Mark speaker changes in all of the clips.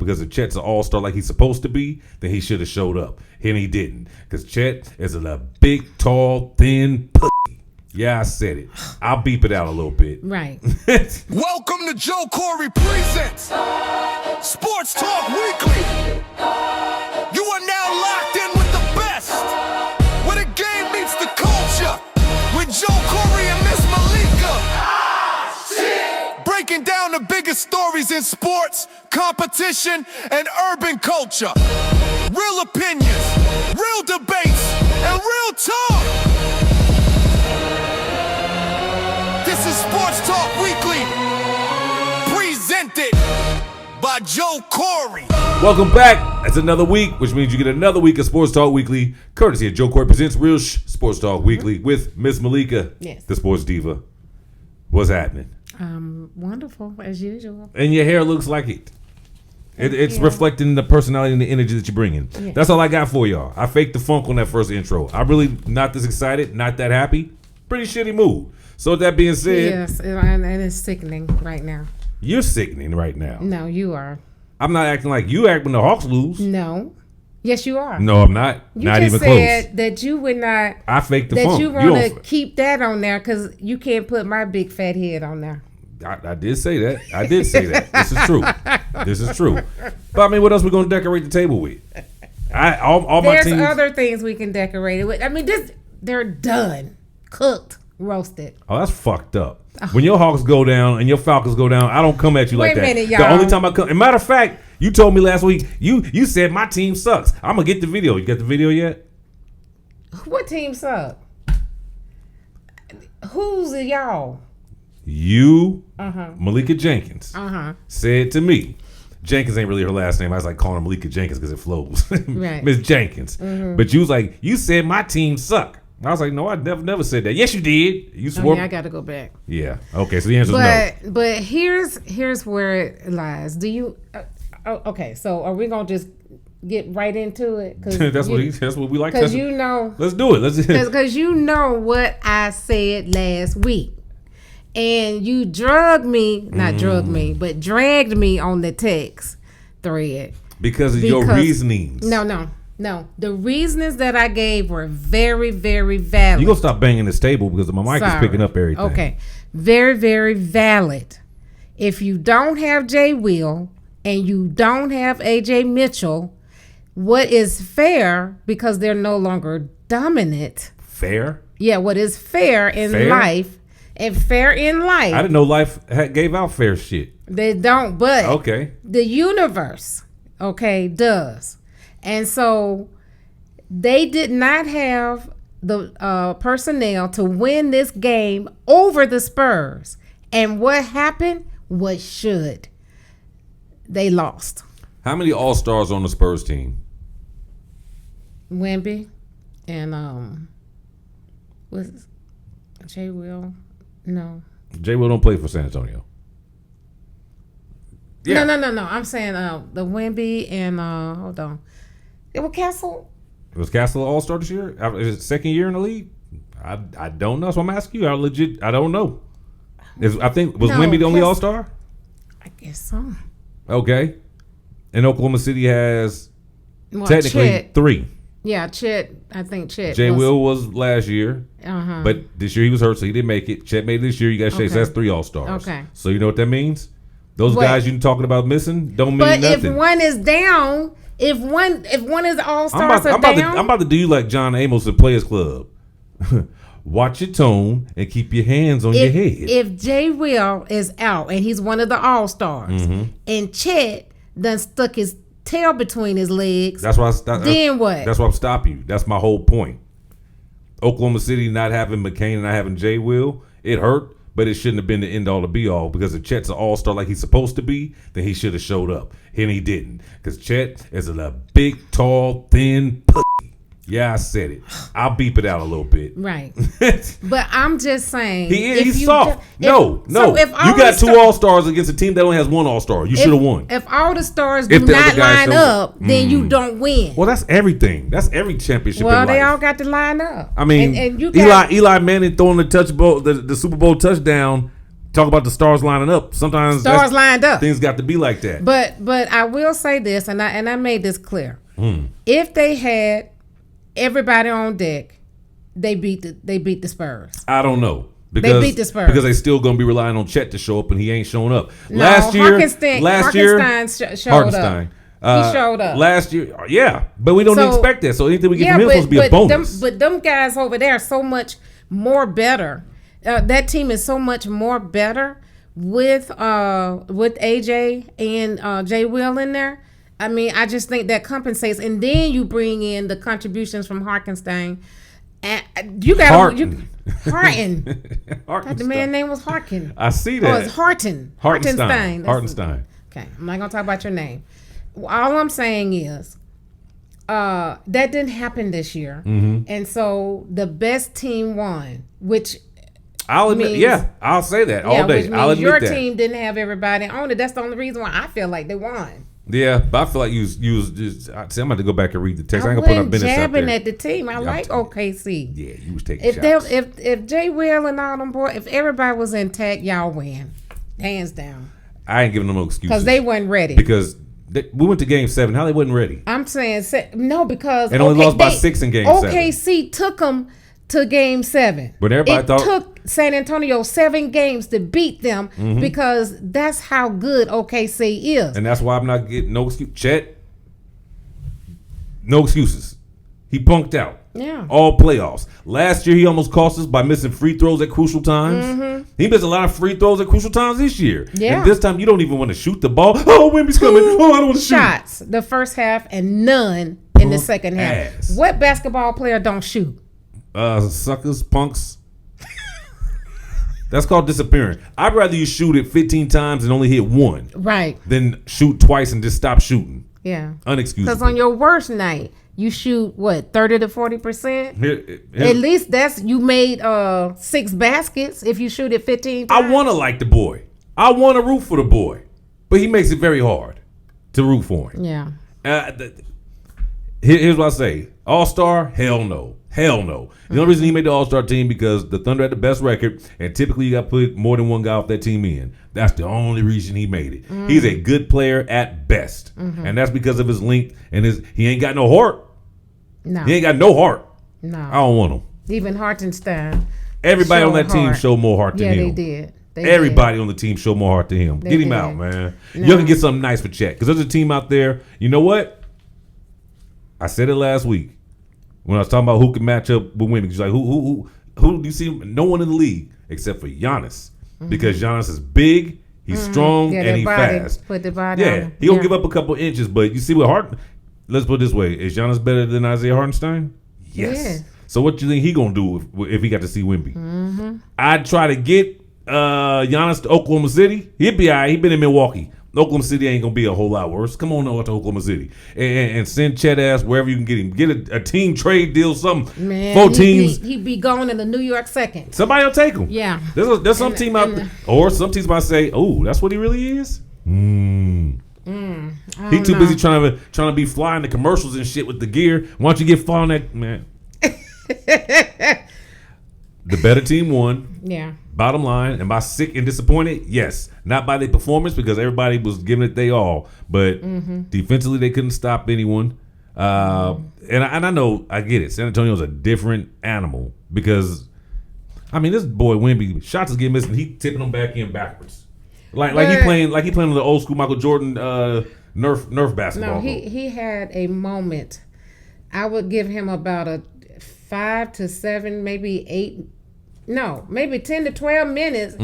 Speaker 1: because if Chet's an all-star like he's supposed to be, then he should have showed up. And he didn't. Because Chet is a big, tall, thin pussy. Yeah, I said it. I'll beep it out a little bit.
Speaker 2: Right.
Speaker 3: Welcome to Joe Corey Presents Sports Talk Weekly. You are now locked in with the best, where the game meets the culture, with Joe Corey and Miss Malikah. Breaking down the biggest stories in sports, competition, and urban culture. Real opinions, real debates, and real talk. This is Sports Talk Weekly, presented by Joe Corey.
Speaker 1: Welcome back. It's another week, which means you get another week of Sports Talk Weekly, courtesy of Joe Corey Presents Real Sports Talk Weekly with Miss Malikah,
Speaker 2: Yes.
Speaker 1: the sports diva. What's happening?
Speaker 2: Wonderful, as usual.
Speaker 1: And your hair looks like it. It's reflecting the personality and the energy that you're bringing.
Speaker 2: Yeah.
Speaker 1: That's all I got for y'all. I faked the funk on that first intro. I'm really not this excited, not that happy. Pretty shitty mood. So with that being said,
Speaker 2: Yes, and it's sickening right now.
Speaker 1: you're sickening right now.
Speaker 2: No, you are.
Speaker 1: I'm not acting like you act when the Hawks lose.
Speaker 2: No. Yes, you are.
Speaker 1: No, I'm not.
Speaker 2: You
Speaker 1: not
Speaker 2: just
Speaker 1: even
Speaker 2: said
Speaker 1: close.
Speaker 2: that you would not.
Speaker 1: I faked the
Speaker 2: That
Speaker 1: funk.
Speaker 2: you want to keep that on there because you can't put my big fat head on there.
Speaker 1: I did say that. I did say that. This is true. This is true. But I mean, what else we gonna decorate the table with? All my
Speaker 2: There's
Speaker 1: teams.
Speaker 2: other things we can decorate it with. I mean, they're done, cooked, roasted.
Speaker 1: Oh, that's fucked up. When your Hawks go down and your Falcons go down, I don't come at you
Speaker 2: Wait
Speaker 1: like
Speaker 2: a
Speaker 1: that.
Speaker 2: minute,
Speaker 1: The
Speaker 2: y'all.
Speaker 1: only time I come, and matter of fact, you told me last week, you said my team sucks. I'm gonna get the video. You got the video yet?
Speaker 2: What team suck? Who's the y'all?
Speaker 1: You, Malikah Jenkins,
Speaker 2: Uh-huh.
Speaker 1: said to me, Jenkins ain't really her last name. I was like calling her Malikah Jenkins because it flows.
Speaker 2: Right.
Speaker 1: Miss Jenkins. But you was like, you said my team suck. I was like, no, I never said that. Yes, you did. You
Speaker 2: Oh,
Speaker 1: swore.
Speaker 2: yeah, I got to go back.
Speaker 1: Yeah. Okay. So the answer is no.
Speaker 2: But here's where it lies. Do you? Okay. So are we gonna just get right into it? Cause
Speaker 1: that's what we like.
Speaker 2: Because you know.
Speaker 1: Let's do it. Let's.
Speaker 2: Because you know what I said last week, and you dragged me on the text thread
Speaker 1: Because of your reasonings.
Speaker 2: No. The reasons that I gave were very, very valid.
Speaker 1: You gonna stop banging this table because my mic is picking up everything.
Speaker 2: Okay. Very, very valid. If you don't have Jay Will and you don't have AJ Mitchell, what is fair, because they're no longer dominant.
Speaker 1: Fair?
Speaker 2: Yeah, what is fair in life. And fair in life.
Speaker 1: I didn't know life gave out fair shit.
Speaker 2: They don't, but
Speaker 1: okay.
Speaker 2: The universe, does. And so they did not have the personnel to win this game over the Spurs. And what happened? What should? They lost.
Speaker 1: How many All-Stars on the Spurs team?
Speaker 2: Wemby and was Jay Will? No.
Speaker 1: Jay Will don't play for San Antonio.
Speaker 2: Yeah. No. I'm saying the Wemby and hold on. It was Castle.
Speaker 1: Was Castle an All-Star this year? Is it second year in the league? I don't know. So I'm asking you. I don't know. Was Wemby the only All-Star?
Speaker 2: I guess so.
Speaker 1: Okay. And Oklahoma City has technically
Speaker 2: Chet.
Speaker 1: 3.
Speaker 2: Yeah, Chet. I think Chet.
Speaker 1: Jay Will was last year.
Speaker 2: Uh-huh.
Speaker 1: But this year he was hurt, so he didn't make it. Chet made it this year. You got to say, so that's 3 All-Stars.
Speaker 2: Okay.
Speaker 1: So you know what that means? Those guys you talking about missing don't mean
Speaker 2: but
Speaker 1: nothing.
Speaker 2: But if one is down, if one is All-Stars down.
Speaker 1: I'm about to do you like John Amos at Players Club. Watch your tone and keep your hands on your head.
Speaker 2: If Jay Will is out and he's one of the All-Stars, and Chet done stuck his tail between his legs, then what?
Speaker 1: That's why I'm stopping you. That's my whole point. Oklahoma City not having McCain and not having Jay Will, it hurt, but it shouldn't have been the end all to be all, because if Chet's an all-star like he's supposed to be, then he should have showed up. And he didn't, because Chet is a big, tall, thin pussy. Yeah, I said it. I'll beep it out a little bit.
Speaker 2: Right. But I'm just saying.
Speaker 1: He's soft. No.
Speaker 2: So if
Speaker 1: you got 2 All-Stars against a team that only has 1 All-Star. You should have won.
Speaker 2: If all the stars do not line up, then you don't win.
Speaker 1: Well, that's everything. That's every championship in life.
Speaker 2: Well, they all got to line up.
Speaker 1: I mean, and you Eli Manning throwing the Super Bowl touchdown talk about the stars lining up. Sometimes
Speaker 2: Stars lined up.
Speaker 1: Things got to be like that.
Speaker 2: But I will say this, and I made this clear. If they had everybody on deck, they beat the Spurs.
Speaker 1: I don't know. Because,
Speaker 2: they beat the Spurs.
Speaker 1: Because they still going to be relying on Chet to show up, and he ain't showing up.
Speaker 2: No,
Speaker 1: Last year,
Speaker 2: Hartenstein showed up. He showed up.
Speaker 1: Last year, yeah. But we don't expect that. So anything we get from him is supposed to be a bonus.
Speaker 2: But them guys over there are so much more better. That team is so much more better with AJ and Jay Will in there. I mean, I just think that compensates. And then you bring in the contributions from Hartenstein. And you got Harten. The man's name was Harkin.
Speaker 1: I see that.
Speaker 2: Oh, it's Hartenstein.
Speaker 1: Hartenstein.
Speaker 2: Okay, I'm not gonna talk about your name. All I'm saying is, that didn't happen this year, and so the best team won, which
Speaker 1: I'll admit. I'll say that all day.
Speaker 2: Which
Speaker 1: I'll
Speaker 2: means
Speaker 1: admit
Speaker 2: your
Speaker 1: that.
Speaker 2: team didn't have everybody on it. That's the only reason why I feel like they won.
Speaker 1: Yeah, but I feel like you was just. I'm about to go back and read the text. I ain't gonna put up business out there.
Speaker 2: Jabbing at the team. I like OKC.
Speaker 1: Yeah, you was taking shots.
Speaker 2: If Jay Will and all them boys, if everybody was intact, y'all win, hands down.
Speaker 1: I ain't giving them no excuses
Speaker 2: because they wasn't ready.
Speaker 1: Because we went to Game 7. How they wasn't ready?
Speaker 2: I'm saying no, because
Speaker 1: and only lost by 6 in Game 7.
Speaker 2: OKC took them to Game 7.
Speaker 1: But everybody thought
Speaker 2: took San Antonio 7 games to beat them because that's how good OKC is.
Speaker 1: And that's why I'm not getting no excuse. Chet, no excuses. He punked out.
Speaker 2: Yeah.
Speaker 1: All playoffs. Last year, he almost cost us by missing free throws at crucial times. He missed a lot of free throws at crucial times this year.
Speaker 2: Yeah.
Speaker 1: And this time, you don't even want to shoot the ball. Oh, Wemby's coming. Oh, I don't want to shoot.
Speaker 2: Shots the first half and none in the second half.
Speaker 1: Ass.
Speaker 2: What basketball player don't shoot?
Speaker 1: Suckers, punks. That's called disappearing. I'd rather you shoot it 15 times and only hit one.
Speaker 2: Right.
Speaker 1: Than shoot twice and just stop shooting.
Speaker 2: Yeah.
Speaker 1: Unexcusable.
Speaker 2: Because on your worst night, you shoot what, 30 to 40%? At least you made 6 baskets if you shoot it 15 times.
Speaker 1: I want to like the boy. I want to root for the boy, but he makes it very hard to root for him.
Speaker 2: Yeah.
Speaker 1: Here's what I say: All-Star? Hell no. Hell no. The only reason he made the All-Star team because the Thunder had the best record, and typically you got to put more than one guy off that team in. That's the only reason he made it. He's a good player at best, and that's because of his length and he ain't got no heart.
Speaker 2: No.
Speaker 1: He ain't got no heart.
Speaker 2: No.
Speaker 1: I don't want him.
Speaker 2: Even Hartenstein.
Speaker 1: Everybody on that team showed more heart than him.
Speaker 2: Yeah, they did.
Speaker 1: Everybody on the team showed more heart than him. Get him out, man. No. You can get something nice for Chet. Because there's a team out there, you know what? I said it last week when I was talking about who can match up with women. She's like, who do you see? No one in the league except for Giannis. Because Giannis is big, he's strong, and he's fast.
Speaker 2: Put the body on.
Speaker 1: He'll give up a couple inches, but you see what let's put it this way. Is Giannis better than Isaiah Hartenstein? Yes. Yeah. So what you think he gonna do if he got to see Wemby? I'd try to get Giannis to Oklahoma City. He'd be all right. He been in Milwaukee. Oklahoma City ain't gonna be a whole lot worse. Come on over to Oklahoma City and send Chet ass wherever you can get him. Get a team trade deal, something.
Speaker 2: Man,
Speaker 1: 4 teams.
Speaker 2: He'd be going in the New York second.
Speaker 1: Somebody will take him.
Speaker 2: Yeah.
Speaker 1: There's some team out there, or some teams might say, "Oh, that's what he really is." He too busy trying to be flying the commercials and shit with the gear. Why don't you get flying that man? The better team won.
Speaker 2: Yeah.
Speaker 1: Bottom line, am I sick and disappointed? Yes. Not by their performance because everybody was giving it they all. But defensively, they couldn't stop anyone. And I know, I get it. San Antonio's a different animal because, I mean, this boy Wemby, shots is getting missed and he tipping them back in backwards. Like he playing on the old school Michael Jordan Nerf basketball.
Speaker 2: No, he had a moment. I would give him about a 5 to 7, maybe 8. No, maybe 10 to 12 minutes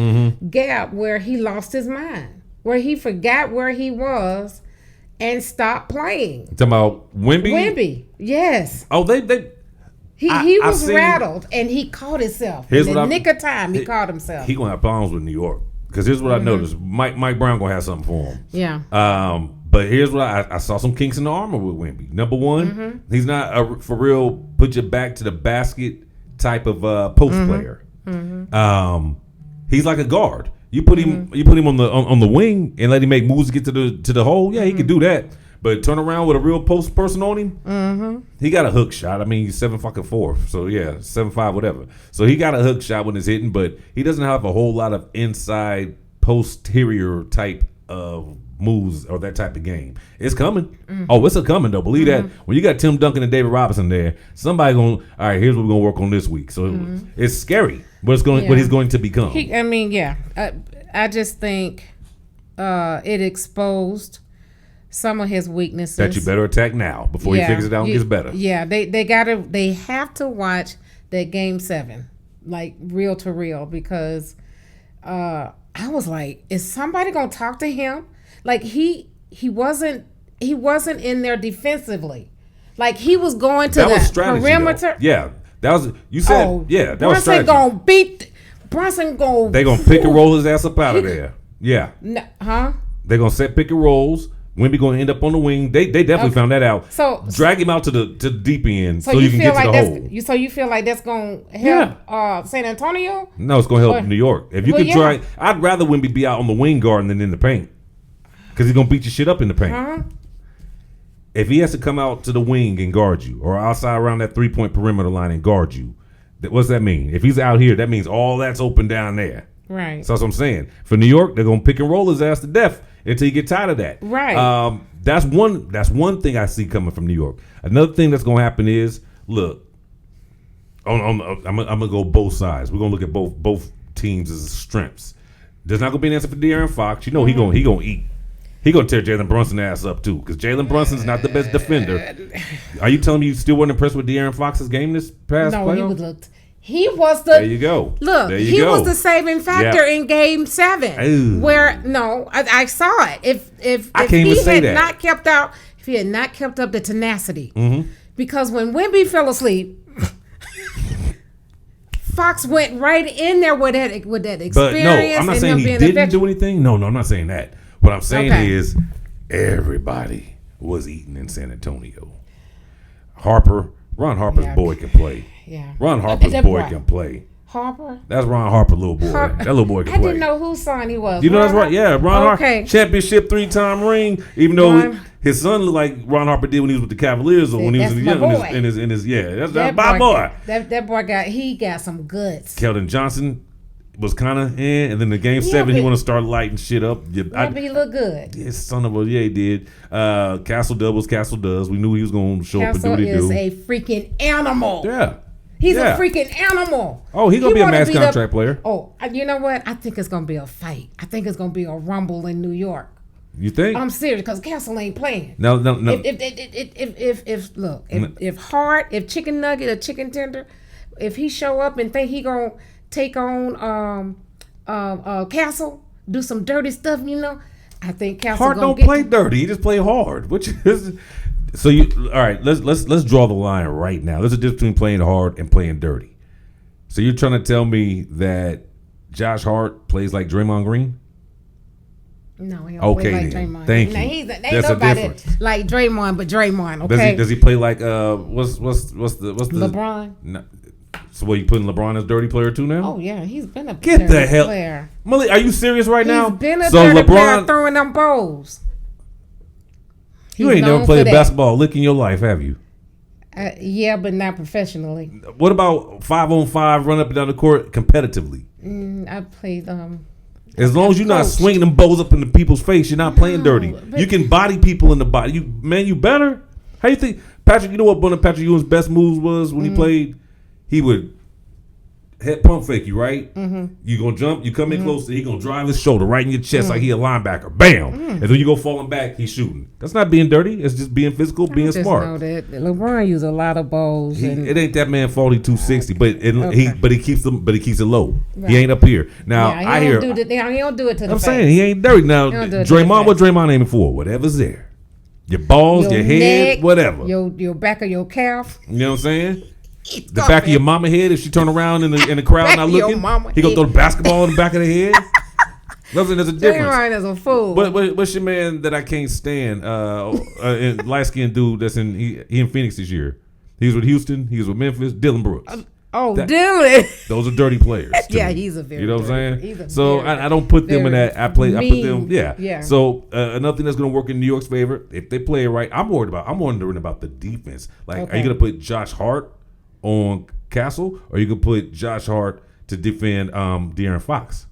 Speaker 2: gap where he lost his mind, where he forgot where he was and stopped playing.
Speaker 1: You talking about Wemby?
Speaker 2: Wemby, yes.
Speaker 1: Oh,
Speaker 2: he was rattled and he caught himself. In the nick of time, he caught himself.
Speaker 1: He gonna have problems with New York because here's what I noticed: Mike Brown gonna have something for him.
Speaker 2: Yeah.
Speaker 1: But here's what I saw some kinks in the armor with Wemby. Number one, he's not a for real put your back to the basket type of post player. He's like a guard. You put him on the wing and let him make moves to get to the hole. Yeah, he can do that. But turn around with a real post person on him. He got a hook shot. I mean, he's 7'4". So yeah, 7'5", whatever. So he got a hook shot when it's hitting, but he doesn't have a whole lot of inside posterior type of moves or that type of game. It's coming. Oh, it's a coming though. Believe that. When you got Tim Duncan and David Robinson there, somebody going. All right, here's what we're gonna work on this week. So it's scary. What he's going to become.
Speaker 2: I just think it exposed some of his weaknesses
Speaker 1: that you better attack now before he figures it out and gets better.
Speaker 2: Yeah, they have to watch that game 7, like real to real, because I was like, is somebody gonna talk to him? Like he wasn't in there defensively. Like he was going to the perimeter.
Speaker 1: Though. Yeah, that was you said. That was strategy.
Speaker 2: Brunson gonna.
Speaker 1: They gonna pick and roll his ass up out of there. Yeah.
Speaker 2: Huh?
Speaker 1: They gonna set pick and rolls. Wemby gonna end up on the wing. They definitely found that out. So drag him out to the deep end so you can get to the hole.
Speaker 2: So you feel like that's gonna help San Antonio?
Speaker 1: No, it's gonna help New York. If you could try, I'd rather Wemby be out on the wing guarding than in the paint, because he's gonna beat your shit up in the paint. If he has to come out to the wing and guard you, or outside around that 3-point perimeter line and guard you, what's that mean? If he's out here, that means all that's open down there.
Speaker 2: Right.
Speaker 1: So that's what I'm saying. For New York, they're gonna pick and roll his ass to death until you get tired of that.
Speaker 2: Right.
Speaker 1: That's one thing I see coming from New York. Another thing that's gonna happen is, look, I'm gonna go both sides. We're gonna look at both teams' strengths. There's not gonna be an answer for De'Aaron Fox. You know he gonna eat. He gonna tear Jalen Brunson's ass up too, because Jalen Brunson's not the best defender. Are you telling me you still weren't impressed with De'Aaron Fox's game this past playoff?
Speaker 2: He was the.
Speaker 1: There you go.
Speaker 2: Look, he was the saving factor in Game 7. Ooh. Where I saw it. If he had not kept up the tenacity, because when Wemby fell asleep, Fox went right in there with that experience.
Speaker 1: But no, I'm not saying he didn't do anything. No, I'm not saying that. What I'm saying is everybody was eating in San Antonio. Ron Harper's boy can play.
Speaker 2: Yeah.
Speaker 1: Ron Harper's boy can play.
Speaker 2: Harper?
Speaker 1: That's Ron Harper, little boy. That little boy can play.
Speaker 2: I didn't know whose son he was.
Speaker 1: You know that's right. Yeah, Ron Harper. Championship 3-time ring. Even though his son looked like Ron Harper did when he was with the Cavaliers or when he was in his that's my boy.
Speaker 2: That boy got some goods.
Speaker 1: Keldon Johnson was kind of and then the game 7 he want to start lighting shit up.
Speaker 2: He look good.
Speaker 1: Yeah, son of a he did. Castle does. We knew he was going to show up and do what he do.
Speaker 2: Castle is a freaking animal.
Speaker 1: Yeah.
Speaker 2: He's a freaking animal.
Speaker 1: Oh, he's going to be a max contract player.
Speaker 2: Oh, you know what? I think it's going to be a fight. I think it's going to be a rumble in New York.
Speaker 1: You think?
Speaker 2: I'm serious, because Castle ain't playing.
Speaker 1: No.
Speaker 2: If Chicken Nugget or Chicken Tender, if he show up and think he going to take on Castle, do some dirty stuff, I think Castle
Speaker 1: Hart don't play dirty. He just play hard, which is so you. All right, let's draw the line right now. There's a difference between playing hard and playing dirty. So you're trying to tell me that Josh Hart plays like Draymond Green?
Speaker 2: No, he don't play like Draymond.
Speaker 1: Thank you.
Speaker 2: Ain't nobody like Draymond, but Draymond. Okay.
Speaker 1: Does he play like what's the
Speaker 2: LeBron?
Speaker 1: No. So what, you putting LeBron as dirty player too now?
Speaker 2: Oh yeah, he's been a
Speaker 1: get the hell player. Malik, are you serious right now?
Speaker 2: He's been a dirty player throwing them bowls.
Speaker 1: You ain't never played basketball lick in your life, have you?
Speaker 2: Yeah, but not professionally.
Speaker 1: What about 5-on-5 run up and down the court competitively?
Speaker 2: I played
Speaker 1: as long as you're not swinging them bowls up in the people's face, you're not playing dirty. You can body people in the body. You better. How you think, Patrick? You know what one of Patrick Ewing's best moves was when he played? He would head pump fake you, right? You gonna jump, you come in closer, he gonna drive his shoulder right in your chest like he a linebacker. Bam! And then you go falling back, he's shooting. That's not being dirty. It's just being physical, being smart.
Speaker 2: I know that LeBron used a lot of balls.
Speaker 1: It ain't that man 260, but he keeps them, but he keeps it low. Right. He ain't up here. Now I hear
Speaker 2: he don't do it to the
Speaker 1: I'm
Speaker 2: face.
Speaker 1: saying he ain't dirty. Now Draymond, what Draymond aiming for? Whatever's there. Your balls, your head,
Speaker 2: neck,
Speaker 1: whatever.
Speaker 2: Your back of your calf.
Speaker 1: You know what I'm saying? The back of your mama head, if she turn around in the crowd not looking, he gonna throw the basketball in the back of the head. There's a difference.
Speaker 2: Draymond is a fool.
Speaker 1: What's your man that I can't stand? Light skinned dude that's in Phoenix this year. He was with Houston. He was with Memphis. Dylan Brooks.
Speaker 2: Oh, Dylan.
Speaker 1: Those are dirty players. to
Speaker 2: Yeah,
Speaker 1: me.
Speaker 2: he's a very
Speaker 1: You know what I'm
Speaker 2: dirty- he's a
Speaker 1: saying? So
Speaker 2: very-
Speaker 1: I don't put them in
Speaker 2: very
Speaker 1: that. I put them.
Speaker 2: mean,
Speaker 1: Yeah.
Speaker 2: yeah.
Speaker 1: So another thing that's going to work in New York's favor, if they play it right, I'm wondering about the defense. Like, are
Speaker 2: Okay.
Speaker 1: you going to put Josh Hart on Castle, or you going to put Josh Hart to defend De'Aaron Fox?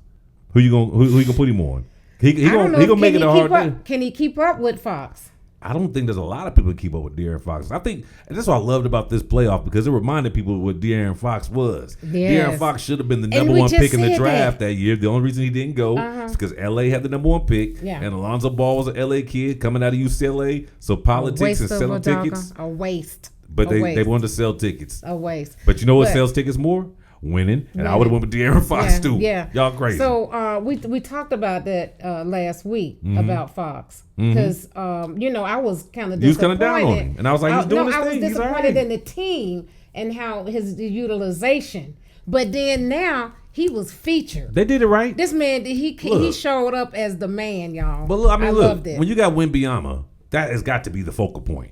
Speaker 1: Who you gonna put him on? He
Speaker 2: I don't know.
Speaker 1: gonna make it a hard day.
Speaker 2: Can he keep up with Fox?
Speaker 1: I don't think there's a lot of people that keep up with De'Aaron Fox. I think and that's what I loved about this playoff because it reminded people what De'Aaron Fox was.
Speaker 2: Yes.
Speaker 1: De'Aaron Fox should have been the
Speaker 2: And
Speaker 1: number
Speaker 2: we
Speaker 1: one
Speaker 2: just
Speaker 1: pick in the
Speaker 2: said
Speaker 1: draft that year. The only reason he didn't go is because LA had the number one pick,
Speaker 2: Yeah.
Speaker 1: and Alonzo Ball was an LA kid coming out of UCLA. So politics and selling tickets,
Speaker 2: A waste.
Speaker 1: but
Speaker 2: A
Speaker 1: they
Speaker 2: waste.
Speaker 1: wanted to sell tickets.
Speaker 2: A waste.
Speaker 1: But you know what
Speaker 2: But-
Speaker 1: sells tickets more? Winning, and I
Speaker 2: Winning.
Speaker 1: would have went with De'Aaron Fox too.
Speaker 2: Yeah,
Speaker 1: Y'all crazy.
Speaker 2: So we talked about that last week
Speaker 1: Mm-hmm.
Speaker 2: about Fox because I was kind of
Speaker 1: You was
Speaker 2: disappointed.
Speaker 1: kinda down on him, and I was like, he's doing his
Speaker 2: I was
Speaker 1: thing. He's
Speaker 2: disappointed
Speaker 1: alright.
Speaker 2: in the team and how his utilization. But then now he was featured.
Speaker 1: they did it right.
Speaker 2: This man, he
Speaker 1: Look.
Speaker 2: showed up as the man, y'all.
Speaker 1: But look, I mean, look,
Speaker 2: loved it.
Speaker 1: when you got Wembanyama, that has got to be the focal point.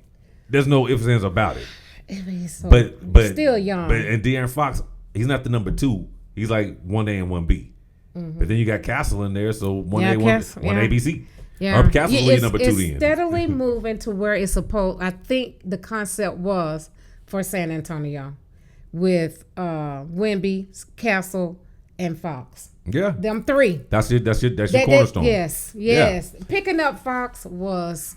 Speaker 1: There's no ifs and ands about it.
Speaker 2: I mean, so-
Speaker 1: But
Speaker 2: still young.
Speaker 1: But and De'Aaron Fox, he's not the number 2. He's like 1A and 1B. But then you got Castle in there, so 1A,
Speaker 2: Castle,
Speaker 1: 1
Speaker 2: yeah.
Speaker 1: ABC.
Speaker 2: Yeah,
Speaker 1: Or Castle's really
Speaker 2: it's,
Speaker 1: number 2
Speaker 2: it's
Speaker 1: then.
Speaker 2: steadily moving to where it's supposed. I think the concept was for San Antonio with Wemby, Castle, and Fox.
Speaker 1: Yeah,
Speaker 2: Them three.
Speaker 1: that's your
Speaker 2: That-
Speaker 1: cornerstone.
Speaker 2: yes. Picking up Fox was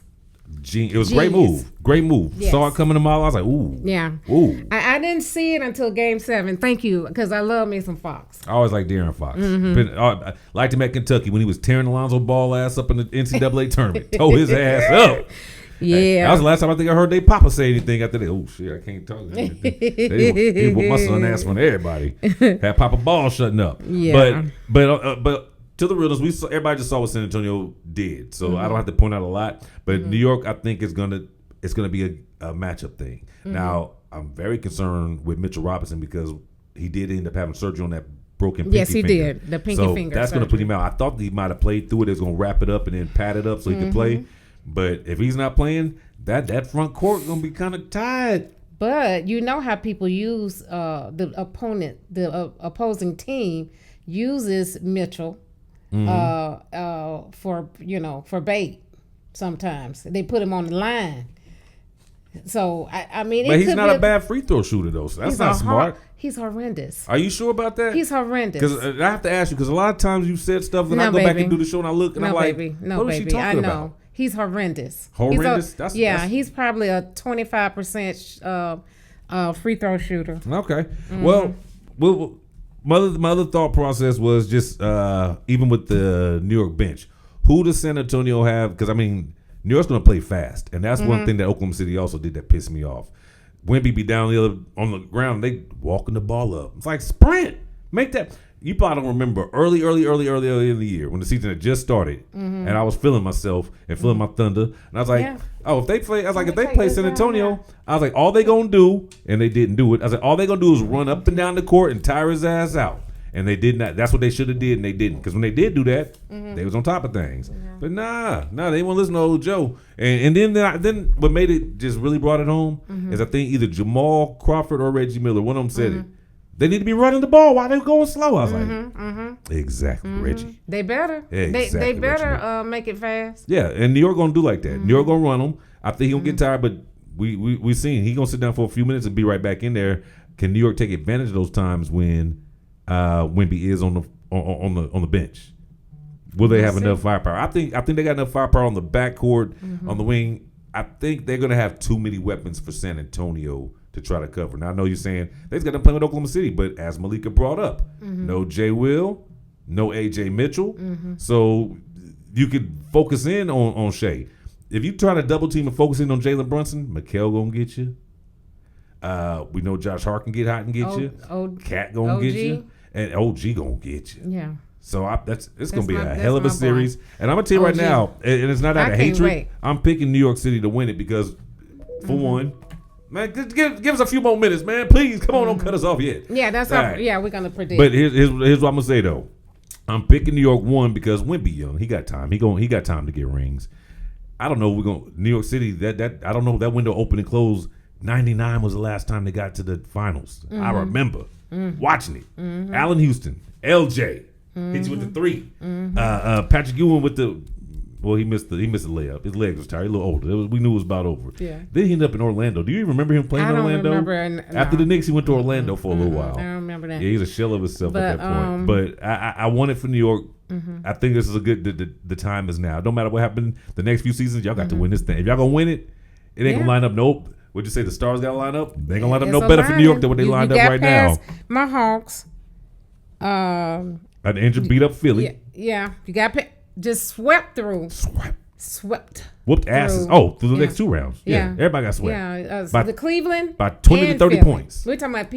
Speaker 1: It was a great
Speaker 2: Genius.
Speaker 1: move. Great move.
Speaker 2: Yes.
Speaker 1: Saw it coming a mile. I was like, ooh.
Speaker 2: yeah.
Speaker 1: Ooh.
Speaker 2: I didn't see it until Game 7. Thank you, because I love me some Fox.
Speaker 1: I always like De'Aaron Fox.
Speaker 2: Mm-hmm.
Speaker 1: I liked him at Kentucky when he was tearing Alonzo Ball ass up in the NCAA tournament. Tore his ass up.
Speaker 2: Yeah.
Speaker 1: That was the last time I think I heard they Papa say anything after that. Oh shit, I can't talk. He whooped my son ass on everybody. Had Papa Ball shutting up.
Speaker 2: Yeah.
Speaker 1: But to the realness, everybody just saw what San Antonio did. So
Speaker 2: Mm-hmm.
Speaker 1: I don't have to point out a lot. But New York, I think it's gonna be a matchup thing.
Speaker 2: Mm-hmm.
Speaker 1: Now I'm very concerned with Mitchell Robinson because he did end up having surgery on that broken pinky
Speaker 2: Yes, he
Speaker 1: finger.
Speaker 2: did. The pinky
Speaker 1: so
Speaker 2: finger
Speaker 1: that's going to put
Speaker 2: surgery.
Speaker 1: him out. I thought he might have played through it. It was going to wrap it up and then pad it up so he could play.
Speaker 2: Mm-hmm.
Speaker 1: But if he's not playing, that front court going to be kind of tired.
Speaker 2: But you know how people use the opposing team uses Mitchell for bait. Sometimes they put him on the line. So I mean,
Speaker 1: But
Speaker 2: it
Speaker 1: he's
Speaker 2: could
Speaker 1: not
Speaker 2: be
Speaker 1: a bad free throw shooter though. So that's
Speaker 2: he's
Speaker 1: not
Speaker 2: a
Speaker 1: smart.
Speaker 2: He's horrendous.
Speaker 1: Are you sure about that?
Speaker 2: He's horrendous.
Speaker 1: Because I have to ask you because a lot of times you said stuff and I
Speaker 2: No,
Speaker 1: go back
Speaker 2: baby.
Speaker 1: and do the show and I look and
Speaker 2: No,
Speaker 1: I'm like,
Speaker 2: baby. No,
Speaker 1: what is she
Speaker 2: baby. I
Speaker 1: talking
Speaker 2: know.
Speaker 1: about?
Speaker 2: He's horrendous.
Speaker 1: Horrendous?
Speaker 2: That's he's probably a 25% free throw shooter.
Speaker 1: Okay.
Speaker 2: Mm-hmm.
Speaker 1: Well, my other thought process was just even with the New York bench, who does San Antonio have? Because I mean, New York's going to play fast, and that's
Speaker 2: Mm-hmm.
Speaker 1: one thing that Oklahoma City also did that pissed me off. Wemby be down the other on the ground, they walking the ball up. It's like sprint, make that. You probably don't remember early in the year when the season had just started, and I was feeling myself and feeling my thunder, and I was like,
Speaker 2: Yeah.
Speaker 1: oh, if they play, I was like, if they
Speaker 2: take
Speaker 1: play
Speaker 2: this
Speaker 1: San
Speaker 2: down
Speaker 1: Antonio,
Speaker 2: now.
Speaker 1: I was like, all they gonna do, and they didn't do it. I was like, all they gonna do is run up and down the court and tire his ass out, and they did not. That's what they should have did, and they didn't. Because when they did do that, they was on top of things. But nah, they won't listen to old Joe. And then what made it just really brought it home is I think either Jamal Crawford or Reggie Miller, one of them said it. They need to be running the ball while they're going slow. I was like, exactly, Reggie.
Speaker 2: They better.
Speaker 1: Exactly
Speaker 2: They
Speaker 1: what
Speaker 2: better make it fast.
Speaker 1: Yeah, and New York gonna do like that. New York gonna run them. I think he gonna get tired, but we seen he gonna sit down for a few minutes and be right back in there. Can New York take advantage of those times when Wemby is on the bench? Will they have enough firepower? I think they got enough firepower on the backcourt, on the wing. I think they're gonna have too many weapons for San Antonio to try to cover. Now I know you're saying they just got to play with Oklahoma City, but as Malikah brought up, no Jay Will, no AJ Mitchell, so you could focus in on Shea. If you try to double team and focus in on Jalen Brunson, Mikal gonna get you. We know Josh Hart can get hot and get you. K.A.T gonna get you, and OG gonna get you.
Speaker 2: Yeah.
Speaker 1: So it's gonna be a
Speaker 2: that's
Speaker 1: hell of a
Speaker 2: my boy.
Speaker 1: series, and I'm gonna tell you right
Speaker 2: OG.
Speaker 1: now, and it's not out
Speaker 2: I
Speaker 1: of
Speaker 2: can't
Speaker 1: hatred.
Speaker 2: wait.
Speaker 1: I'm picking New York City to win it because, for one, man, just give us a few more minutes, man. Please, come on, don't cut us off yet.
Speaker 2: Yeah, that's
Speaker 1: All
Speaker 2: how.
Speaker 1: right.
Speaker 2: Yeah, we're gonna predict.
Speaker 1: But here's what I'm gonna say though. I'm picking New York one because Wemby young. He got time. He got time to get rings. I don't know. We're gonna New York City. That I don't know. That window open and close. 99 was the last time they got to the finals. I remember. watching it. Allen Houston, LJ hit you with the three. Patrick Ewing with the. Well, he missed the layup. His legs was tired. He a little older. We knew it was about over.
Speaker 2: Yeah.
Speaker 1: Then he ended up in Orlando. Do you even remember him playing in Orlando?
Speaker 2: Remember.
Speaker 1: After the Knicks, he went to Orlando for a little while.
Speaker 2: I don't remember that.
Speaker 1: Yeah, he's a shell of himself at that point. But I want it for New York. I think this is a good. The time is now. No matter what happened the next few seasons, y'all got to win this thing. If y'all gonna win it, it ain't gonna line up. Nope. Would you say the stars got to line up? They ain't gonna line up no better for New York than what they lined up right now.
Speaker 2: My Hawks.
Speaker 1: An injured, beat up Philly.
Speaker 2: Yeah. You got just swept through. Swept.
Speaker 1: Whooped asses. Through the next 2 rounds. Yeah. Everybody got swept.
Speaker 2: Yeah.
Speaker 1: By,
Speaker 2: the Cleveland.
Speaker 1: By 20 to 30 points.
Speaker 2: We're talking about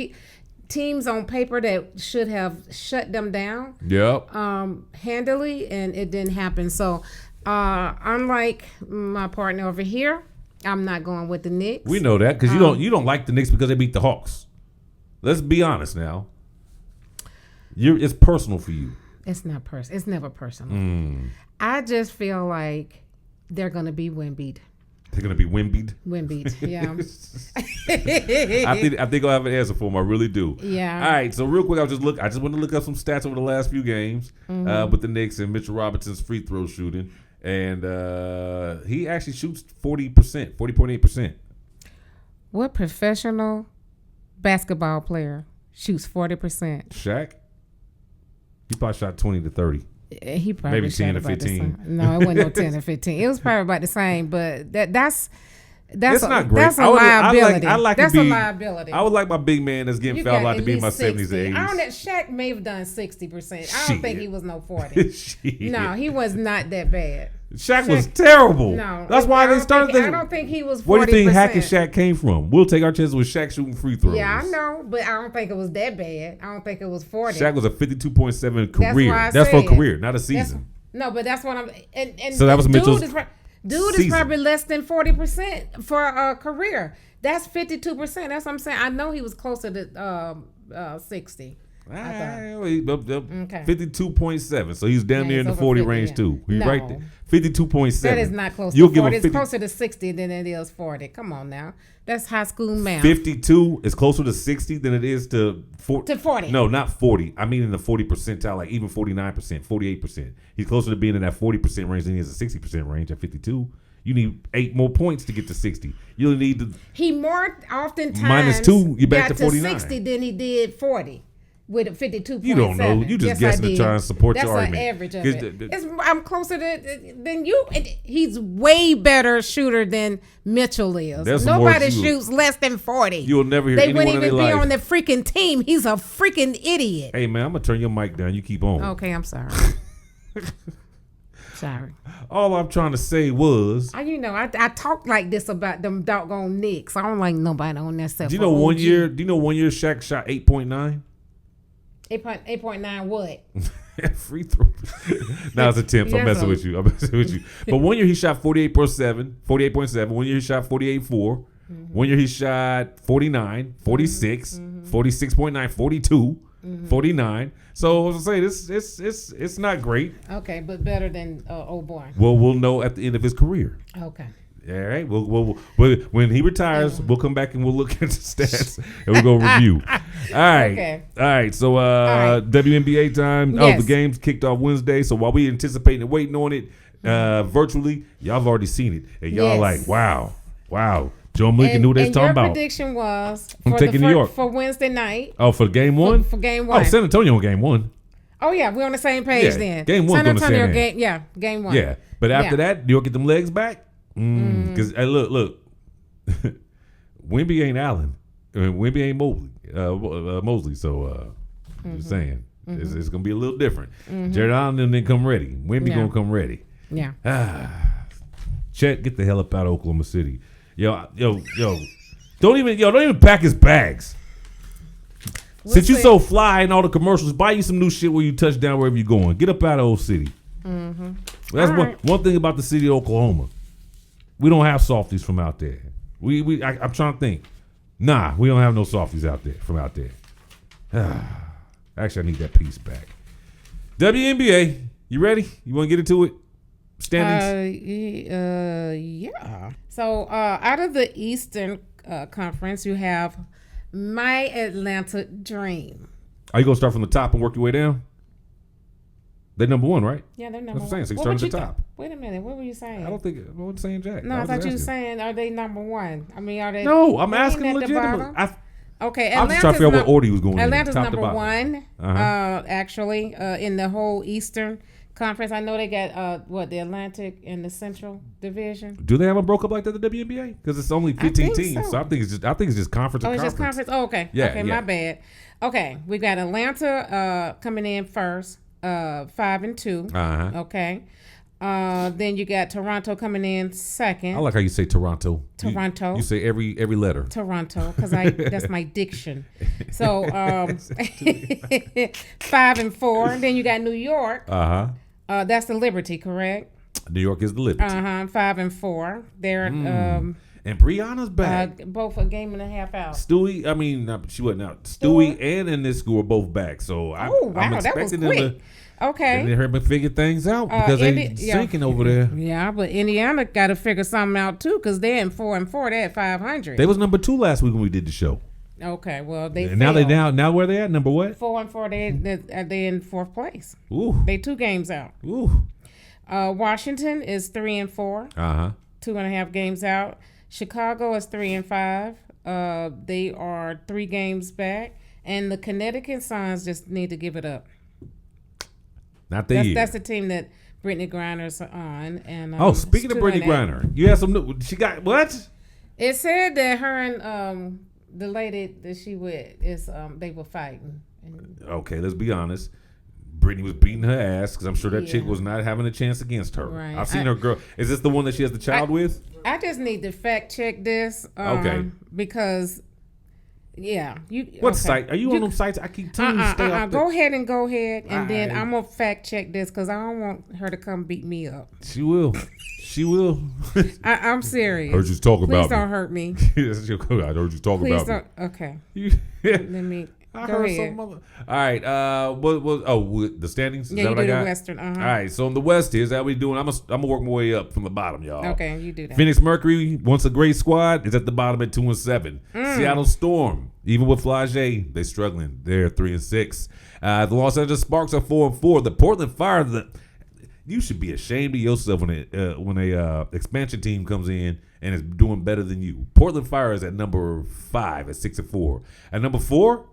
Speaker 2: teams on paper that should have shut them down.
Speaker 1: Yep.
Speaker 2: Handily, and it didn't happen. So, unlike my partner over here, I'm not going with the Knicks.
Speaker 1: We know that because you don't like the Knicks because they beat the Hawks. Let's be honest now. It's personal for you.
Speaker 2: It's not personal. It's never personal. I just feel like they're going to be Wembeat.
Speaker 1: They're going to be Wembeat?
Speaker 2: Wembeat, yeah.
Speaker 1: I think I'll have an answer for them. I really do.
Speaker 2: Yeah.
Speaker 1: All right, so real quick, I just want to look up some stats over the last few games with the Knicks and Mitchell Robinson's free throw shooting. And he actually shoots 40.8%.
Speaker 2: What professional basketball player shoots 40%?
Speaker 1: Shaq? He probably shot 20 to 30.
Speaker 2: He probably
Speaker 1: maybe 10 to 15.
Speaker 2: No, it wasn't no 10 or 15. It was probably about the same, but that's
Speaker 1: not great.
Speaker 2: That's a liability. That's a liability.
Speaker 1: I would like my big man that's getting fouled out to be in my 70s and 80s.
Speaker 2: I don't know. Shaq may have done 60%. I don't think he was no 40. No, he was not that bad.
Speaker 1: Shaq was terrible.
Speaker 2: No,
Speaker 1: that's why they started.
Speaker 2: I don't think he was 40%.
Speaker 1: Where do you think Hack and Shaq came from? We'll take our chances with Shaq shooting free throws.
Speaker 2: Yeah, I know, but I don't think it was that bad. I don't think it was 40.
Speaker 1: Shaq was a 52.7 career. That's for a career, not a season.
Speaker 2: No, but that's what I'm. And
Speaker 1: so that was Mitchell's.
Speaker 2: Dude is probably less than 40% for a career. That's 52%. That's what I'm saying. I know he was closer to 60.
Speaker 1: Okay. 52.7. So he's down there in the 40 range too. He's right there. 52.7.
Speaker 2: That is not close to 40. It's closer to 60 than it is 40. Come on now. That's high school math.
Speaker 1: 52 is closer to 60 than it is to 40.
Speaker 2: To 40.
Speaker 1: No, not 40. I mean in the 40 percentile, like even 49%, 48%. He's closer to being in that 40% range than he is a 60% range at 52. You need 8 more points to get to 60. You need to.
Speaker 2: He more oftentimes
Speaker 1: -2, you're back to 49.
Speaker 2: 60 than he did 40. With a 52.7.
Speaker 1: You don't know. You just guessing to try and support your argument.
Speaker 2: That's an average of it. I'm closer than you. He's way better shooter than Mitchell is. Nobody shoots less than 40.
Speaker 1: You'll never hear anyone in their life.
Speaker 2: They wouldn't even be on the freaking team. He's a freaking idiot.
Speaker 1: Hey, man, I'm going to turn your mic down. You keep on.
Speaker 2: Okay, I'm sorry. Sorry.
Speaker 1: All I'm trying to say was...
Speaker 2: I talk like this about them doggone Knicks. I don't like nobody on that stuff.
Speaker 1: Do you know one year Shaq shot 8.9?
Speaker 2: 8.9 what?
Speaker 1: Free throw. Now it's attempts. I'm messing with you. But one year he shot 48.7. 1 year he shot 48.4. 1 year he shot 49, 46, 46.9, 42, 49. So I was gonna say it's not great.
Speaker 2: Okay, but better than old boy.
Speaker 1: Well, we'll know at the end of his career.
Speaker 2: Okay.
Speaker 1: All right. We'll when he retires, we'll come back and we'll look at the stats and we'll go review. All right.
Speaker 2: Okay.
Speaker 1: All right. So WNBA time.
Speaker 2: Yes.
Speaker 1: Oh, the game's kicked off Wednesday. So while we anticipating and waiting on it virtually, y'all have already seen it, and y'all like, wow. Jo Malikah knew what they was talking about.
Speaker 2: Your prediction was
Speaker 1: I'm taking New York
Speaker 2: for Wednesday night.
Speaker 1: Oh, for game one.
Speaker 2: For game one.
Speaker 1: Oh, San Antonio on game one.
Speaker 2: Oh yeah, we're on the same page then.
Speaker 1: Game one.
Speaker 2: San Antonio game one.
Speaker 1: Yeah, but after that, New York get them legs back. Because look, Wemby ain't Allen, Wemby ain't Mosley. So just saying, it's gonna be a little different. Jared Allen didn't come ready. Wemby gonna come ready.
Speaker 2: Yeah.
Speaker 1: Chet, get the hell up out of Oklahoma City. Yo, don't even pack his bags. Since you so fly in all the commercials, buy you some new shit where you touch down wherever you're going. Get up out of old city. That's one thing about the city of Oklahoma. We don't have softies from out there. I'm trying to think. Nah, we don't have no softies from out there. Actually, I need that piece back. WNBA, you ready? You want to get into it? Standings?
Speaker 2: Yeah. So out of the Eastern Conference, you have My Atlanta Dream.
Speaker 1: Are you gonna start from the top and work your way down? They're number one, right?
Speaker 2: Yeah, they're number
Speaker 1: That's what I'm
Speaker 2: one.
Speaker 1: saying. So you
Speaker 2: What
Speaker 1: start
Speaker 2: would
Speaker 1: at the
Speaker 2: you
Speaker 1: top.
Speaker 2: Wait a minute. What were you saying?
Speaker 1: I wasn't saying Jack.
Speaker 2: No, I
Speaker 1: was
Speaker 2: thought
Speaker 1: just
Speaker 2: you were
Speaker 1: asking.
Speaker 2: saying, are they number one? I mean, are they?
Speaker 1: No, I'm
Speaker 2: they
Speaker 1: asking
Speaker 2: ain't at the
Speaker 1: legitimately.
Speaker 2: bottom? Okay,
Speaker 1: I was just trying to figure out what order he was going in.
Speaker 2: Atlanta's
Speaker 1: top to
Speaker 2: number
Speaker 1: bottom.
Speaker 2: one,
Speaker 1: Uh-huh.
Speaker 2: actually, in the whole Eastern Conference. I know they got the Atlantic and the Central Division.
Speaker 1: Do they have them broke up like that in the WNBA? Because it's only 15
Speaker 2: think
Speaker 1: teams,
Speaker 2: so.
Speaker 1: so I think it's just conference.
Speaker 2: Oh,
Speaker 1: and
Speaker 2: it's just
Speaker 1: conference.
Speaker 2: conference. Oh, okay.
Speaker 1: Yeah,
Speaker 2: okay,
Speaker 1: yeah.
Speaker 2: my bad. Okay, we got Atlanta coming in first, 5-2.
Speaker 1: Uh-huh.
Speaker 2: Okay. Then you got Toronto coming in second.
Speaker 1: I like how you say Toronto.
Speaker 2: Toronto.
Speaker 1: You say every letter.
Speaker 2: Toronto, because that's my diction. So 5-4. Then you got New York. That's the Liberty, correct?
Speaker 1: New York is the Liberty.
Speaker 2: 5-4. They're
Speaker 1: And Brianna's back.
Speaker 2: both a game and a half out.
Speaker 1: Stewie, I mean, she wasn't out. Stewie and in this school are both back. So I'm
Speaker 2: That was
Speaker 1: expecting them
Speaker 2: quick.
Speaker 1: to.
Speaker 2: Okay.
Speaker 1: And they heard me figure things out because they sinking over there.
Speaker 2: Yeah, but Indiana got to figure something out too, because they're in 4-4. They're at 500.
Speaker 1: They was number 2 last week when we did the show.
Speaker 2: Okay, well they
Speaker 1: And now where they at? Number what?
Speaker 2: 4-4. They in fourth place.
Speaker 1: Ooh.
Speaker 2: They 2 games out.
Speaker 1: Ooh.
Speaker 2: Washington is 3-4. 2.5 games out. Chicago is 3-5. They are 3 games back, and the Connecticut Suns just need to give it up.
Speaker 1: Not the year.
Speaker 2: That's the team that Brittany Griner's on. And
Speaker 1: speaking of Brittany Griner, you have some new. She got what?
Speaker 2: It said that her and the lady that she with is they were fighting.
Speaker 1: Okay, let's be honest. Brittany was beating her ass because I'm sure that chick was not having a chance against her.
Speaker 2: Right.
Speaker 1: I've seen her girl. Is this the one that she has the child with?
Speaker 2: I just need to fact check this.
Speaker 1: Okay.
Speaker 2: Because, yeah.
Speaker 1: What site? Are you on them sites? I keep telling you to stay off.
Speaker 2: Go ahead, and then I'm going to fact check this because I don't want her to come beat me up.
Speaker 1: She will. She will.
Speaker 2: I'm serious.
Speaker 1: Heard you talk about me.
Speaker 2: Please don't hurt me.
Speaker 1: I heard you talk
Speaker 2: Please
Speaker 1: about
Speaker 2: don't. Okay.
Speaker 1: me.
Speaker 2: Let me.
Speaker 1: I
Speaker 2: Go
Speaker 1: heard
Speaker 2: ahead.
Speaker 1: some. All right. The standings. Is
Speaker 2: Yeah,
Speaker 1: that
Speaker 2: you
Speaker 1: what
Speaker 2: do
Speaker 1: I got?
Speaker 2: the Western.
Speaker 1: All right. So in the West, here's how we doing. I'm gonna work my way up from the bottom, y'all.
Speaker 2: Okay, you do that.
Speaker 1: Phoenix Mercury, once a great squad, is at the bottom at 2-7. Seattle Storm, even with Flage, they struggling. They're 3-6. The Los Angeles Sparks are 4-4. The Portland Fire, you should be ashamed of yourself when a expansion team comes in and is doing better than you. Portland Fire is at number 5 at 6-4. At number 4,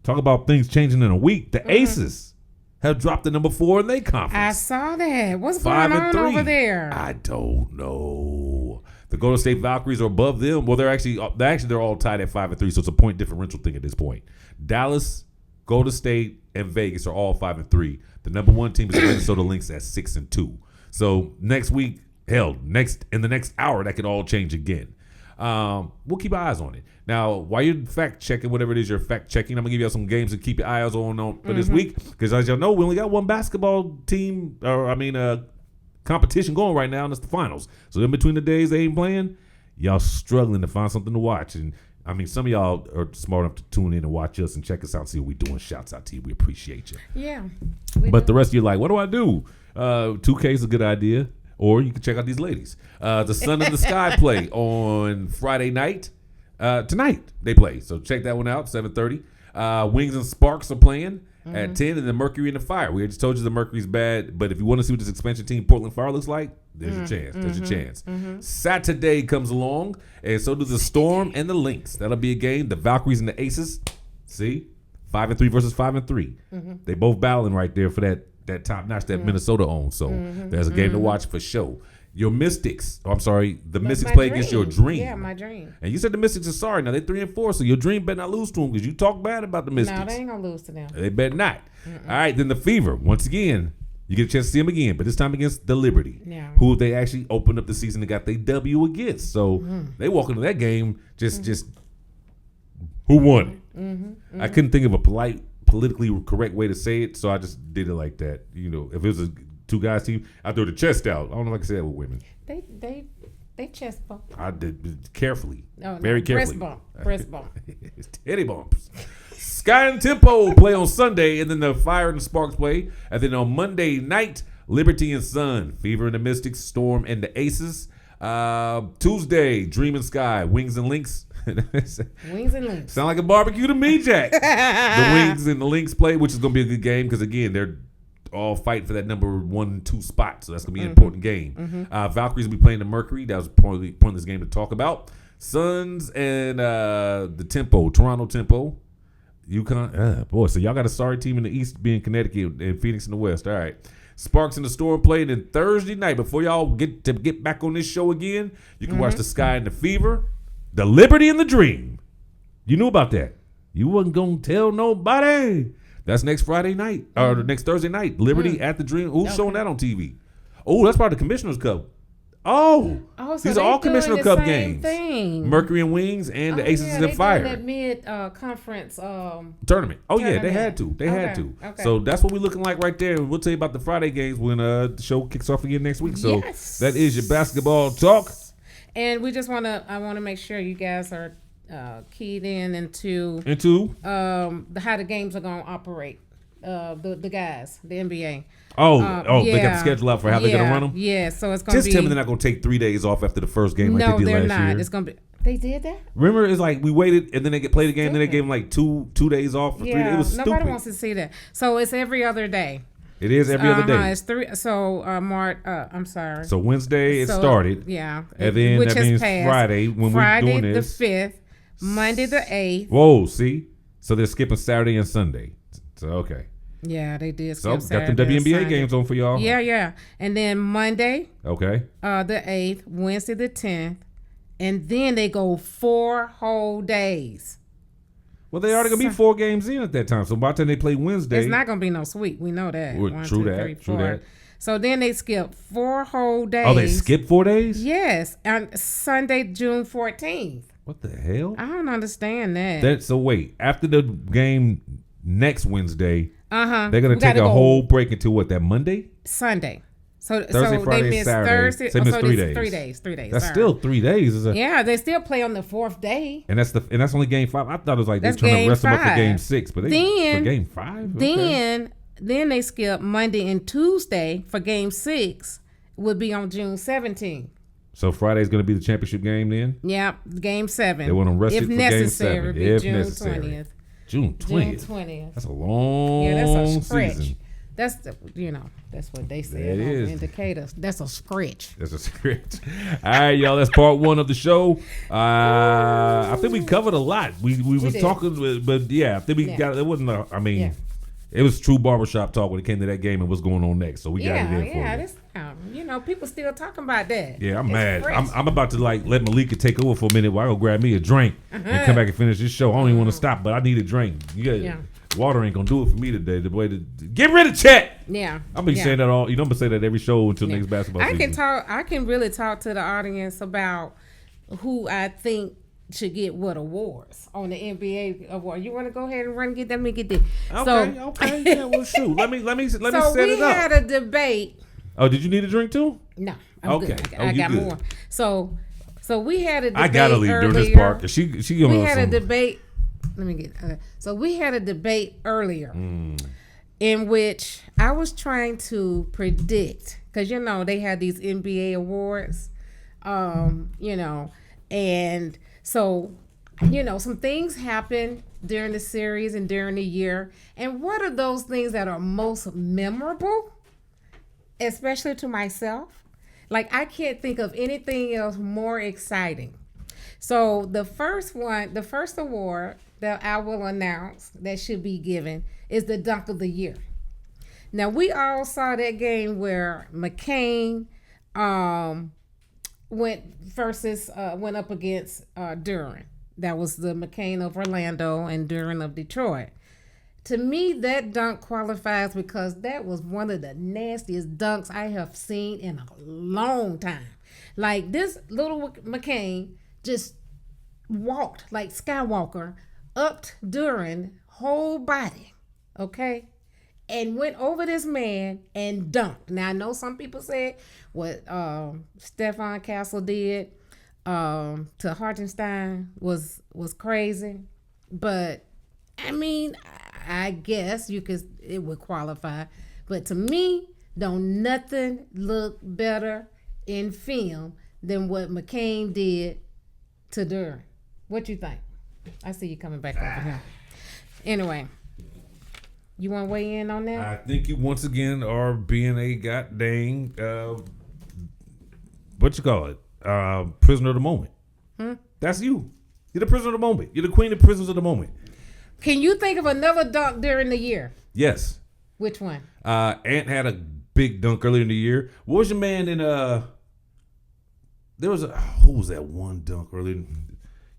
Speaker 1: talk about things changing in a week. The Aces have dropped to number 4 in their conference.
Speaker 2: I saw that. What's going on
Speaker 1: 5-3.
Speaker 2: over there?
Speaker 1: I don't know. The Golden State Valkyries are above them. Well, they're all tied at 5-3, so it's a point differential thing at this point. Dallas, Golden State, and Vegas are all 5-3. The number 1 team is the Minnesota Lynx at 6-2. So next week, in the next hour, that could all change again. We'll keep our eyes on it. Now, while you're fact checking, whatever it is you're fact checking, I'm gonna give you some games to keep your eyes on for this week. Because as y'all know, we only got one basketball team, competition going right now, and it's the finals. So in between the days they ain't playing, y'all struggling to find something to watch. And I mean, some of y'all are smart enough to tune in and watch us and check us out and see what we're doing. Shouts out to you. We appreciate you.
Speaker 2: Yeah.
Speaker 1: But the rest of you like, what do I do? 2K is a good idea. Or you can check out these ladies. The Sun in the Sky play on Friday night. Tonight they play. So check that one out, 7:30. Wings and Sparks are playing at 10, and the Mercury and the Fire. We just told you the Mercury's bad, but if you want to see what this expansion team Portland Fire looks like, there's your chance. There's your chance. Saturday comes along, and so does the Storm and the Lynx. That'll be a game. The Valkyries and the Aces. See? 5-3 versus 5-3. They both battling right there for that top notch that Minnesota owns. So there's a game to watch for sure. Your Mystics. The Mystics play against your Dream.
Speaker 2: Yeah, my Dream.
Speaker 1: And you said the Mystics are sorry. Now they're 3-4, so your Dream better not lose to them because you talk bad about the Mystics.
Speaker 2: No, they ain't gonna lose to them.
Speaker 1: They better not. All right, then the Fever. Once again, you get a chance to see them again, but this time against the Liberty, who they actually opened up the season and got their W against. So they walk into that game just who won it? I couldn't think of a politically correct way to say it, so I just did it like that. You know, if it was a two guys team, I throw the chest out. I don't know if I can say that with women.
Speaker 2: They chest bump.
Speaker 1: I did carefully,
Speaker 2: Oh,
Speaker 1: very carefully.
Speaker 2: Breast bump.
Speaker 1: It's teddy bumps. Sky and Tempo play on Sunday, and then the Fire and the Sparks play, and then on Monday night, Liberty and Sun, Fever and the Mystics, Storm and the Aces. Tuesday, Dream and Sky, Wings and Lynx.
Speaker 2: Wings and links.
Speaker 1: Sound like a barbecue to me, Jack. The Wings and the Links play, which is going to be a good game because, again, they're all fighting for that number 1 2 spot. So that's going to be an important game. Valkyries will be playing the Mercury. That was a pointless game to talk about. Suns and the Toronto Tempo. UConn. Boy, so y'all got a sorry team in the East being Connecticut and Phoenix in the West. All right. Sparks and the Storm played in Thursday night. Before y'all get back on this show again, you can watch the Sky and the Fever, the Liberty and the Dream. You knew about that. You wasn't going to tell nobody. That's next Friday night or the next Thursday night. Liberty at the Dream. Who's showing that on TV? Oh, that's part of the Commissioner's Cup.
Speaker 2: So
Speaker 1: these are all Commissioner Cup games.
Speaker 2: Thing.
Speaker 1: Mercury and Wings and the Aces and Fire.
Speaker 2: That mid conference
Speaker 1: tournament. Oh yeah,
Speaker 2: tournament.
Speaker 1: they had to. They had to.
Speaker 2: Okay.
Speaker 1: So that's what we're looking like right there. We'll tell you about the Friday games when the show kicks off again next week. So that is your basketball talk.
Speaker 2: And we just I want to make sure you guys are keyed into how the games are going to operate. The guys, the NBA.
Speaker 1: They got the schedule out for how they're going to run them?
Speaker 2: Yeah, so it's going to be...
Speaker 1: Just tell me they're not going to take 3 days off after the first game like they did last year.
Speaker 2: No, they're not. It's going to be... They did that?
Speaker 1: Remember, it's like we waited and then they played the game and then they gave them like two days off for 3 days. It was stupid.
Speaker 2: Nobody wants to see that. So it's every other day.
Speaker 1: It is every other day.
Speaker 2: It's 3... So, I'm sorry.
Speaker 1: So Wednesday it started.
Speaker 2: Yeah.
Speaker 1: And then
Speaker 2: which
Speaker 1: that means
Speaker 2: passed.
Speaker 1: Friday when we're doing this.
Speaker 2: Friday the 5th. Monday the 8th.
Speaker 1: Whoa, see? So they're skipping Saturday and Sunday. So, okay.
Speaker 2: Yeah, they did.
Speaker 1: So got them WNBA games on for y'all.
Speaker 2: Yeah. And then Monday,
Speaker 1: okay,
Speaker 2: the 8th, Wednesday the 10th, and then they go 4 whole days.
Speaker 1: Well, they already gonna be 4 games in at that time. So by the time they play Wednesday,
Speaker 2: it's not gonna be no sweep. We know that.
Speaker 1: True that.
Speaker 2: So then they skip 4 whole days.
Speaker 1: Oh, they skip 4 days?
Speaker 2: Yes, on Sunday, June 14th.
Speaker 1: What the hell?
Speaker 2: I don't understand that.
Speaker 1: So wait, after the game next Wednesday. They're gonna take a whole break until that Monday?
Speaker 2: Sunday. So
Speaker 1: Thursday, Friday,
Speaker 2: they missed
Speaker 1: Saturday.
Speaker 2: Thursday.
Speaker 1: So they missed 3
Speaker 2: days. 3 days.
Speaker 1: That's still 3 days.
Speaker 2: Yeah, they still play on the 4th day.
Speaker 1: And that's only game 5. I thought it was like they're
Speaker 2: That's
Speaker 1: trying to rest them up for
Speaker 2: game
Speaker 1: game 6, but for game 5.
Speaker 2: Then they skip Monday and Tuesday for game 6. Would be on June 17th.
Speaker 1: So Friday's going to be the championship game then?
Speaker 2: Yeah, game 7.
Speaker 1: They want to rest it for game 7.
Speaker 2: If necessary, June 20th.
Speaker 1: June 20th. That's a long
Speaker 2: that's a stretch.
Speaker 1: season.
Speaker 2: That's that's what they said in Decatur. That's a stretch.
Speaker 1: That's a stretch. All right, y'all. That's part 1 of the show. I think we covered a lot. We was talking, but yeah, I think we got it. Wasn't it was true barbershop talk when it came to that game and what's going on next. So we got it in for you.
Speaker 2: People still talking about that.
Speaker 1: Yeah, I'm mad. I'm about to let Malikah take over for a minute while I go grab me a drink and come back and finish this show. I don't even want to stop, but I need a drink. Water ain't gonna do it for me today. The way to get rid of Chet.
Speaker 2: Yeah,
Speaker 1: I'll be saying that all. You know, I'm gonna say that every show until next basketball season.
Speaker 2: I can really talk to the audience about who I think should get what awards on the NBA award. You want to go ahead and run and get them and get this?
Speaker 1: Okay. Yeah, well, shoot. Let me set it up.
Speaker 2: So we had a debate.
Speaker 1: Oh, did you need a drink too?
Speaker 2: No. I'm good. I got more. So we had a debate.
Speaker 1: I gotta leave
Speaker 2: earlier.
Speaker 1: during this part because she
Speaker 2: We had a debate. Let me get. So we had a debate earlier in which I was trying to predict because they had these NBA awards, and so some things happen during the series and during the year. And what are those things that are most memorable, especially to myself? Like I can't think of anything else more exciting. So the first award that I will announce that should be given is the Dunk of the Year. Now we all saw that game where McCain went up against Duran. That was the McCain of Orlando and Duran of Detroit. To me, that dunk qualifies because that was one of the nastiest dunks I have seen in a long time. Like this little McCain just walked like Skywalker up Duran whole body, okay, and went over this man and dunked. Now I know some people said what Stephon Castle did to Hartenstein was crazy, but I mean I guess it would qualify. But to me, don't nothing look better in film than what McCain did to Duran. What you think? I see you coming back over here. Anyway, you want to weigh in on that?
Speaker 1: I think you once again are being a goddamn what you call it? Prisoner of the moment. That's you. You're the prisoner of the moment. You're the queen of prisoners of the moment.
Speaker 2: Can you think of another dunk during the year?
Speaker 1: Yes.
Speaker 2: Which one?
Speaker 1: Ant had a big dunk earlier in the year. What was your man in there was who was that one dunk earlier?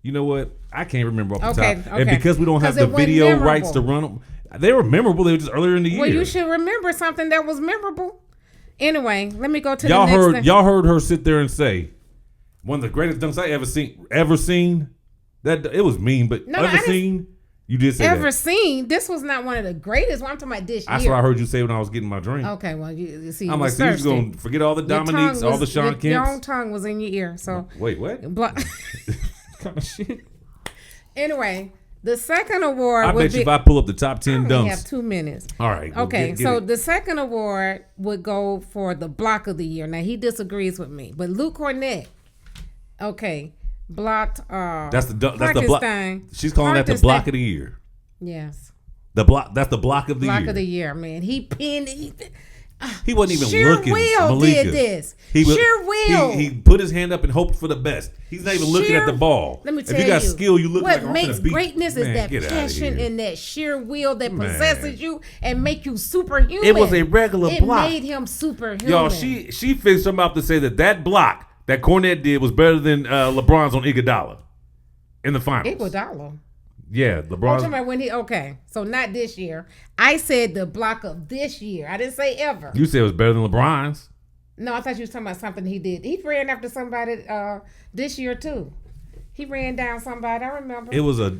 Speaker 1: You know what? I can't remember off the top. And because we don't have the video rights to run them, they were memorable. They were just earlier in the year.
Speaker 2: Well, you should remember something that was memorable. Anyway, let me go to the next thing.
Speaker 1: Y'all heard her sit there and say, one of the greatest dunks I ever seen. That it was mean, but seen? You did say
Speaker 2: ever seen? This was not one of the greatest. I'm talking about this year.
Speaker 1: That's what I heard you say when I was getting my drink.
Speaker 2: Okay, well, you see,
Speaker 1: I'm like, so you're going to forget all the Dominiques, all the Sean Kemps.
Speaker 2: Your own tongue was in your ear. So
Speaker 1: wait, what? Kind of shit.
Speaker 2: Anyway, the second award.
Speaker 1: I bet you if I pull up the top 10 dunks,
Speaker 2: we have 2 minutes.
Speaker 1: All right.
Speaker 2: Okay, so the second award would go for the block of the year. Now he disagrees with me, but Luke Cornett. Okay. Blocked.
Speaker 1: That's the block. She's calling that the block of the year.
Speaker 2: Yes.
Speaker 1: The block. That's the block of the year.
Speaker 2: Block of the year, man. He pinned.
Speaker 1: He wasn't even
Speaker 2: Sheer
Speaker 1: looking.
Speaker 2: Will did this. Sheer Will.
Speaker 1: He put his hand up and hoped for the best. He's not even looking at the ball.
Speaker 2: Let me tell you.
Speaker 1: If you got skill, you look
Speaker 2: what
Speaker 1: like
Speaker 2: makes greatness is that passion and that sheer will that possesses you and make you superhuman.
Speaker 1: It was a regular block.
Speaker 2: It made him superhuman.
Speaker 1: Y'all, she fixed him up to say that block that Cornette did was better than LeBron's on Iguodala in the finals.
Speaker 2: Iguodala?
Speaker 1: Yeah, LeBron.
Speaker 2: talking about when okay, so not this year. I said the block of this year. I didn't say ever.
Speaker 1: You said it was better than LeBron's.
Speaker 2: No, I thought you was talking about something he did. He ran after somebody this year too. He ran down somebody. I remember.
Speaker 1: It was a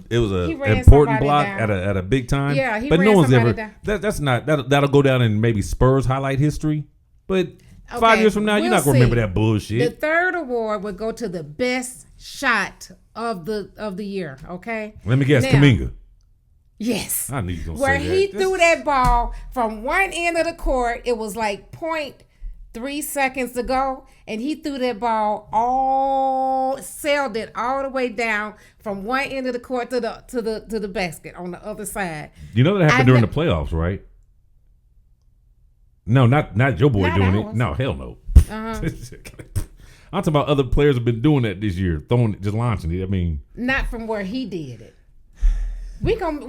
Speaker 1: important block at a big time.
Speaker 2: Yeah, he
Speaker 1: but
Speaker 2: ran
Speaker 1: no one's
Speaker 2: somebody
Speaker 1: ever
Speaker 2: down.
Speaker 1: That's not that'll go down in maybe Spurs highlight history. But 5 years from now, you're not gonna remember that bullshit.
Speaker 2: The third award would go to the best shot of the year. Okay.
Speaker 1: Let me guess,
Speaker 2: now,
Speaker 1: Kuminga.
Speaker 2: Yes.
Speaker 1: I knew you was gonna
Speaker 2: where
Speaker 1: say that.
Speaker 2: he threw that ball from one end of the court, it was like 0.3 seconds to go, and he threw that ball sailed it all the way down from one end of the court to the basket on the other side.
Speaker 1: You know that happened during the playoffs, right? No, not your boy doing it. No, hell no. I'm talking about other players have been doing that this year, just launching it. I mean,
Speaker 2: not from where he did it. We can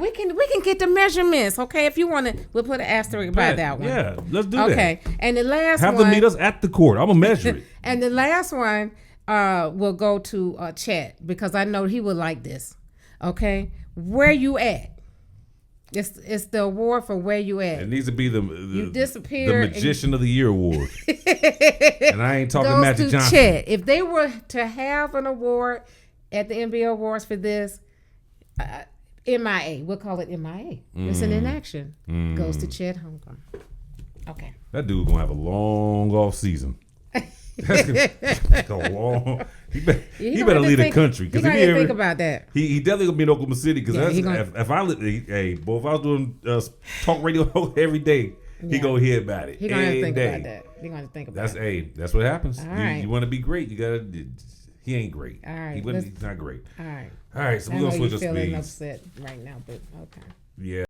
Speaker 2: get the measurements, okay? If you want to, we'll put an asterisk by that one.
Speaker 1: Yeah, let's do that.
Speaker 2: Okay, and the last
Speaker 1: have
Speaker 2: one,
Speaker 1: them meet us at the court. I'm gonna measure it.
Speaker 2: And the last one will go to Chet because I know he would like this. Okay, where you at? It's the award for where you at.
Speaker 1: It needs to be the Magician of the Year award. And I ain't talking Magic Johnson.
Speaker 2: Chet. If they were to have an award at the NBA Awards for this, MIA, we'll call it MIA. Missing in action goes to Chet Holmgren. Okay.
Speaker 1: That dude's gonna have a long off season. That's a long. He better lead the country because
Speaker 2: he think about that.
Speaker 1: He definitely gonna be in Oklahoma City because if I was doing talk radio every day, he gonna hear about it.
Speaker 2: He gonna think about that. He gonna think about it.
Speaker 1: That's what happens.
Speaker 2: All right.
Speaker 1: You want to be great, you gotta. He ain't great.
Speaker 2: All right,
Speaker 1: he's not great.
Speaker 2: All right.
Speaker 1: All right. So we're gonna switch our speeds.
Speaker 2: Feeling upset right now, but okay.
Speaker 1: Yeah.